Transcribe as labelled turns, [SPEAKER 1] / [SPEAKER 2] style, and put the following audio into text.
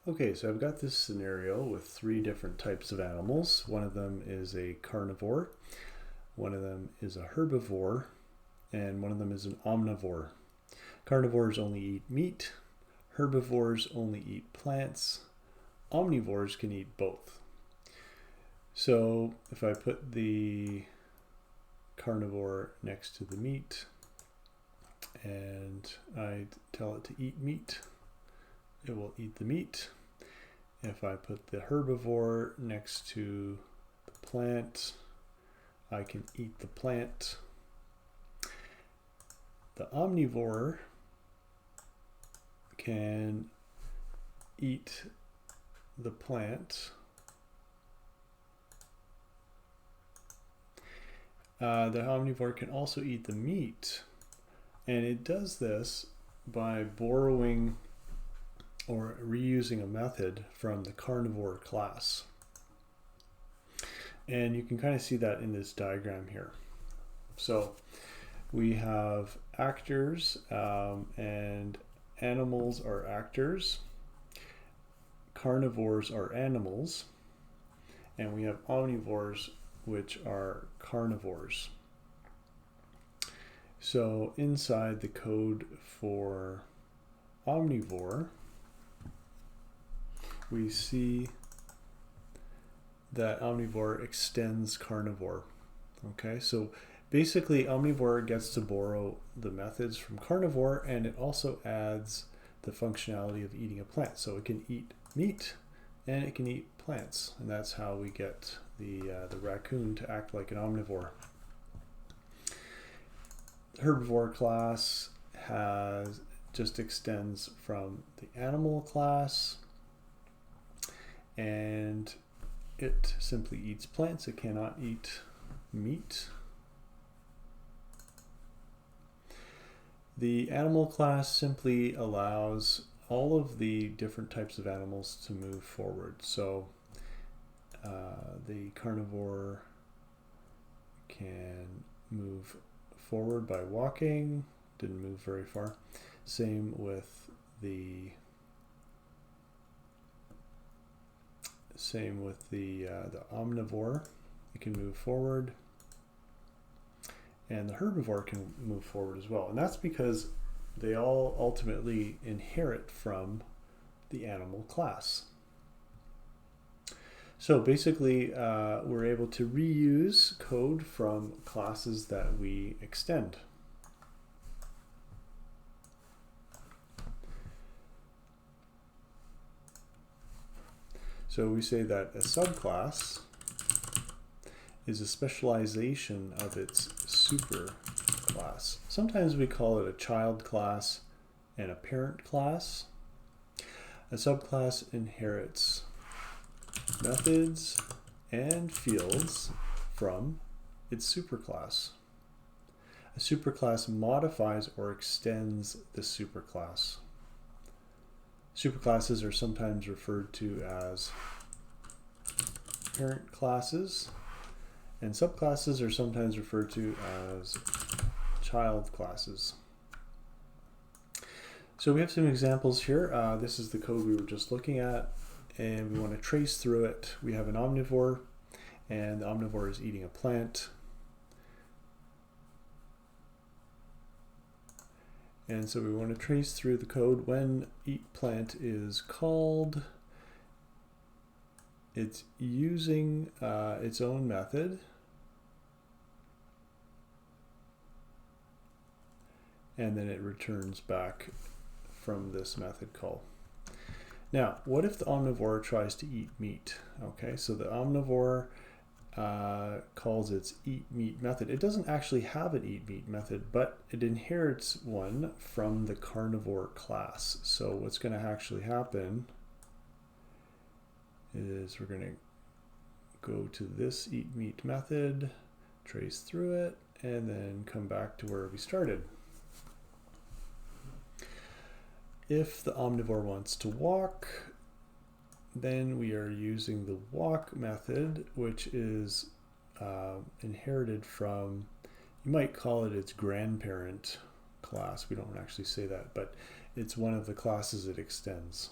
[SPEAKER 1] Okay, so I've got this scenario with three different types of animals. One of them is a carnivore, one of them is a herbivore, and one of them is an omnivore. Carnivores only eat meat, herbivores only eat plants, omnivores can eat both. So if I put the carnivore next to the meat and I tell it to eat meat, it will eat the meat. If I put the herbivore next to the plant, I can eat the plant. The omnivore can eat the plant. The omnivore can also eat the meat, and it does this by borrowing or reusing a method from the carnivore class. And you can kind of see that in this diagram here. So we have actors, and animals are actors. Carnivores are animals. And we have omnivores, which are carnivores. So inside the code for omnivore, we see that omnivore extends carnivore. Okay, so basically omnivore gets to borrow the methods from carnivore, and it also adds the functionality of eating a plant. So it can eat meat and it can eat plants, and that's how we get the raccoon to act like an omnivore. The herbivore class just extends from the animal class, and it simply eats plants. It cannot eat meat. The animal class simply allows all of the different types of animals to move forward. So the carnivore can move forward by walking, didn't move very far. Same with the omnivore, it can move forward, and the herbivore can move forward as well. And that's because they all ultimately inherit from the animal class. So basically, we're able to reuse code from classes that we extend. So we say that a subclass is a specialization of its superclass. Sometimes we call it a child class and a parent class. A subclass inherits methods and fields from its superclass. A superclass modifies or extends the superclass. Superclasses are sometimes referred to as parent classes, and subclasses are sometimes referred to as child classes. So we have some examples here. This is the code we were just looking at, and we want to trace through it. We have an omnivore, and the omnivore is eating a plant. And so we want to trace through the code. When eat plant is called, it's using its own method, and then it returns back from this method call. Now, what if the omnivore tries to eat meat? Okay, so the omnivore calls its eat meat method. It doesn't actually have an eat meat method, but it inherits one from the carnivore class. So what's going to actually happen is we're going to go to this eat meat method, trace through it, and then come back to where we started. If the omnivore wants to walk, then we are using the walk method, which is inherited from, you might call it its grandparent class. We don't actually say that, but it's one of the classes it extends.